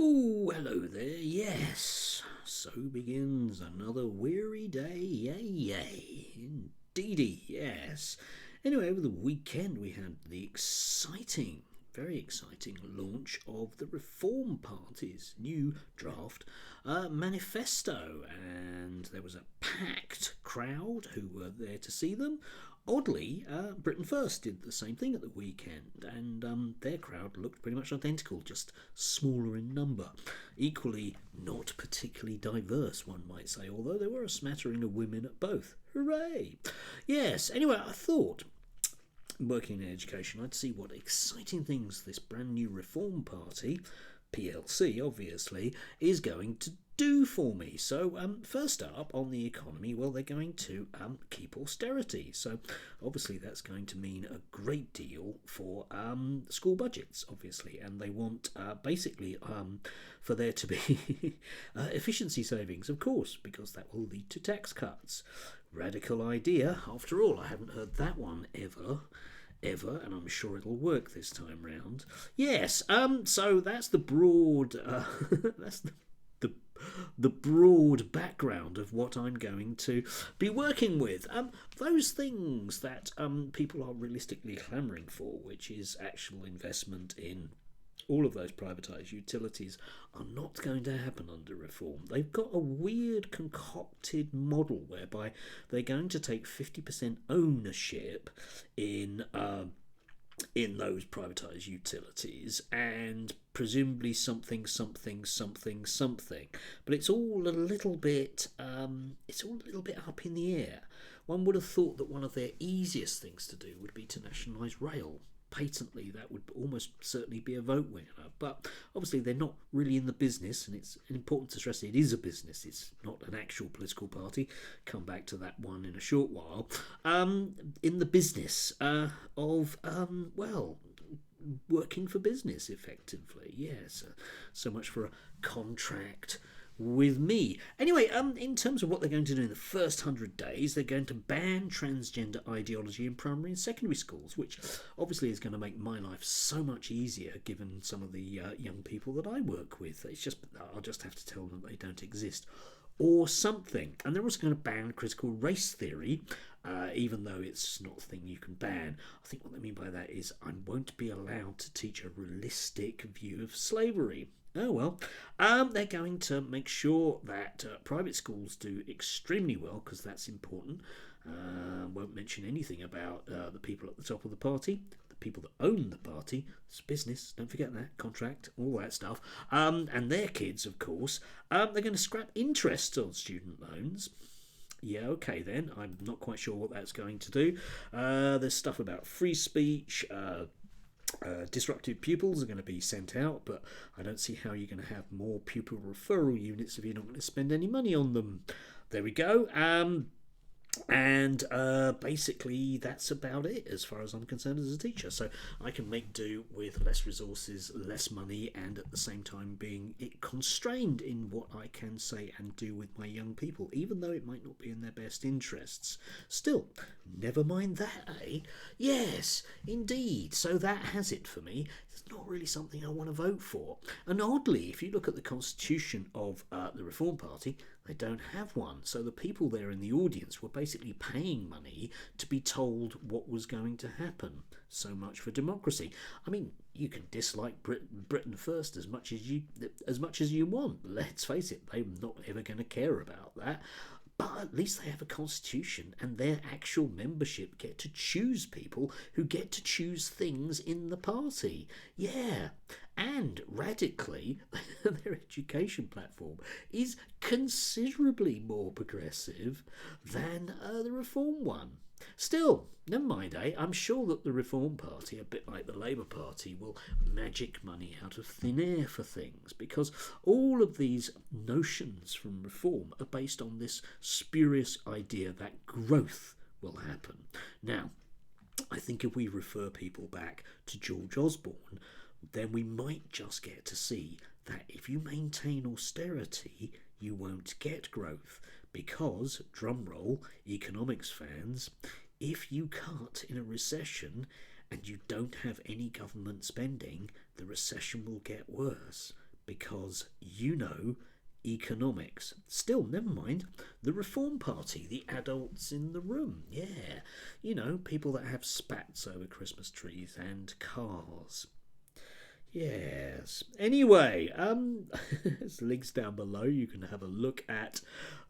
Oh, hello there. Yes, so begins another weary day. Yay, yay. Indeedy, yes. Anyway, over the weekend we had the exciting, very exciting launch of the Reform Party's new draft manifesto, and there was a packed crowd who were there to see them. Oddly, Britain First did the same thing at the weekend, and their crowd looked pretty much identical, just smaller in number. Equally, not particularly diverse, one might say, although there were a smattering of women at both. Hooray! Yes, anyway, I thought, working in education, I'd see what exciting things this brand new Reform Party, PLC obviously, is going to do for me. So first up on the economy, well, they're going to keep austerity. So obviously that's going to mean a great deal for school budgets, obviously, and they want basically for there to be efficiency savings, of course, because that will lead to tax cuts. Radical idea. After all, I haven't heard that one ever, and I'm sure it'll work this time round. Yes, so that's the broad, that's the broad background of what I'm going to be working with. Those things that people are realistically clamouring for, which is actual investment in all of those privatised utilities, are not going to happen under reform. They've got a weird concocted model whereby they're going to take 50% ownership in those privatised utilities and presumably something, but it's all a little bit up in the air. One would have thought that one of their easiest things to do would be to nationalise rail. Patently, that would almost certainly be a vote winner, but obviously they're not really in the business, and it's important to stress it is a business, it's not an actual political party. Come back to that one in a short while. In the business of working for business effectively. Yes, so much for a contract with me. Anyway, in terms of what they're going to do in the first 100 days, they're going to ban transgender ideology in primary and secondary schools, which obviously is going to make my life so much easier given some of the young people that I work with. I'll just have to tell them they don't exist or something. And they're also going to ban critical race theory, even though it's not a thing you can ban. I think what they mean by that is I won't be allowed to teach a realistic view of slavery. Oh well. They're going to make sure that private schools do extremely well, because that's important. Won't mention anything about the people at the top of the party, the people that own the party. It's business, don't forget that, contract, all that stuff. And their kids, of course. They're going to scrap interest on student loans. Yeah, okay then. I'm not quite sure what that's going to do. There's stuff about free speech. Disruptive pupils are going to be sent out, but I don't see how you're going to have more pupil referral units if you're not going to spend any money on them. There we go. And basically that's about it as far as I'm concerned as a teacher. So I can make do with less resources, less money, and at the same time being constrained in what I can say and do with my young people, even though it might not be in their best interests. Still, never mind that, eh? Yes, indeed. So that has it for me. It's not really something I want to vote for. And oddly, if you look at the constitution of the Reform Party, they don't have one. So the people there in the audience were basically paying money to be told what was going to happen. So much for democracy. I mean, you can dislike Britain First as much as you want. Let's face it, they're not ever going to care about that. But at least they have a constitution, and their actual membership get to choose people who get to choose things in the party. Yeah. And radically, their education platform is considerably more progressive than the Reform one. Still, never mind, eh? I'm sure that the Reform Party, a bit like the Labour Party, will magic money out of thin air for things, because all of these notions from Reform are based on this spurious idea that growth will happen. Now, I think if we refer people back to George Osborne, then we might just get to see that if you maintain austerity, you won't get growth. Because, drumroll, economics fans, if you cut in a recession and you don't have any government spending, the recession will get worse. because you know economics. Still, never mind. The Reform Party, the adults in the room. Yeah, you know, people that have spats over Christmas trees and cars. Yes. Anyway, there's links down below. You can have a look at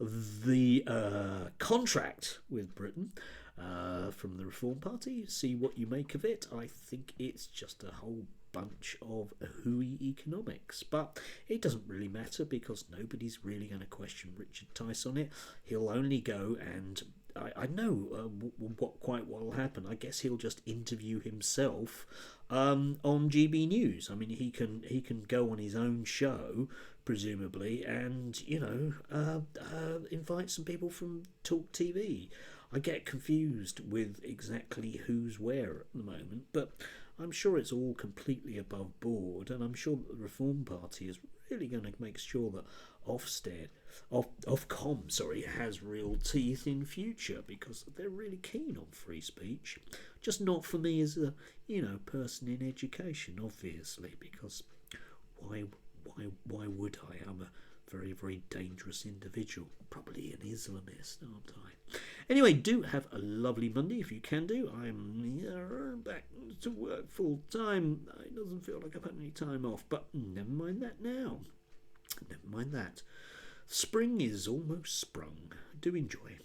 the contract with Britain from the Reform Party. See what you make of it. I think it's just a whole bunch of hooey economics, but it doesn't really matter because nobody's really going to question Richard Tice on it. He'll only go and I know what will happen. I guess he'll just interview himself on GB News. I mean, he can go on his own show, presumably, and invite some people from Talk TV. I get confused with exactly who's where at the moment, but I'm sure it's all completely above board, and I'm sure that the Reform Party is really going to make sure that Ofcom has real teeth in future, because they're really keen on free speech. Just not for me as a person in education, obviously, because why would I? I'm a very, very dangerous individual, probably an Islamist, aren't I? Anyway, do have a lovely Monday if you can do. I'm back to work full time. It doesn't feel like I've had any time off, but never mind that now. Never mind that. Spring is almost sprung. Do enjoy.